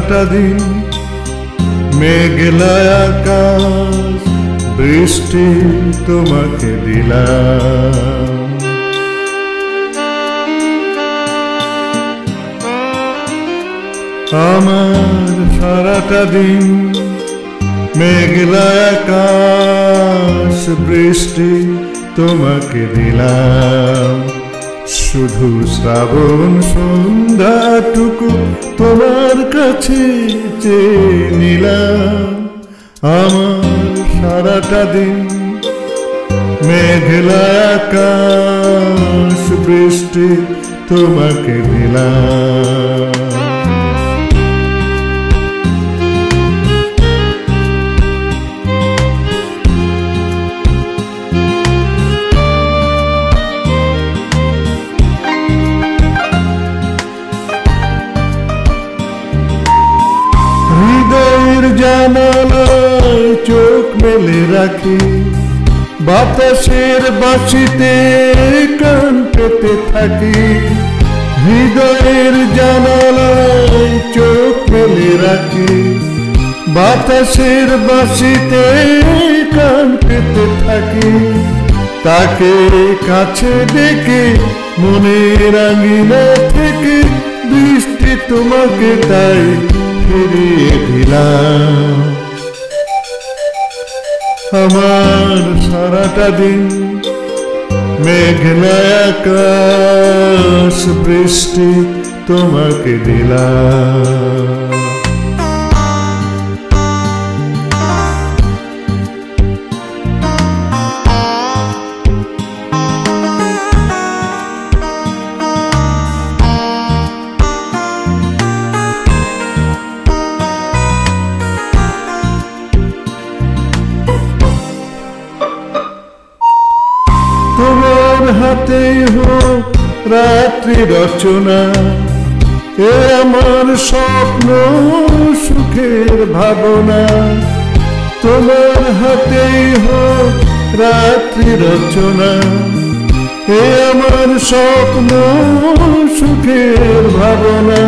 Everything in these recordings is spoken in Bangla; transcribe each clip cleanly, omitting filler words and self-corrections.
সারাটা দিন মেঘলা আকাশ বৃষ্টি তোমাকে দিলাম। আমার সারাটা দিন মেঘলা আকাশ বৃষ্টি তোমাকে দিলাম। শুধু শ্রাবণ সন্ধ্যাটুকু তোমার কাছে চেয়ে নিলাম। আমার সারাটা দিন মেঘলা আকাশ বৃষ্টি তোমাকে দিলাম। হৃদয়ের জানালায় চোখ মেলে রাখি, বাতাসের বাঁশিতে কান পেতে থাকি। হৃদয়ের জানালায় চোখ মেলে রাখি, বাতাসের বাঁশিতে কান পেতে থাকি। তাকে কাছে ডেকে মনের আঙিনা থেকে বৃষ্টি তোমাকে তাই ফিরিয়ে দিলাম। আমার সারাটা দিন মেঘলা আকাশ বৃষ্টি তোমাকে দিলাম। তোমার হাতেই হোক রাত্রি রচনা, এ আমার স্বপ্ন সুখের ভাবনা। তোমার হাতেই হোক রাত্রি রচনা, এ আমার স্বপ্ন সুখের ভাবনা।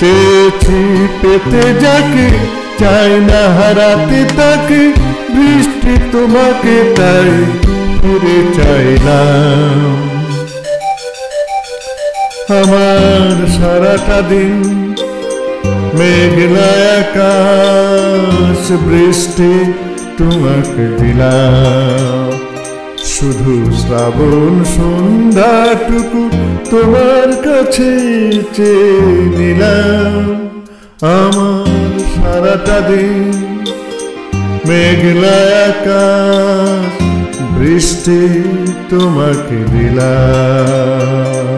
চেয়েছি পেতে যাকে, চাই না হারাতে তাকে, বৃষ্টি তোমাকে তাই ফিরে চাইলাম। আমার সারাটা দিন মেঘলা আকাশ বৃষ্টি তোমাকে দিলাম। শুধু শ্রাবণ সন্ধ্যাটুকু তোমার কাছে চেয়ে নিলাম। আমার সারাটা দিন মেঘলা আকাশ বৃষ্টি তোমাকে দিলাম।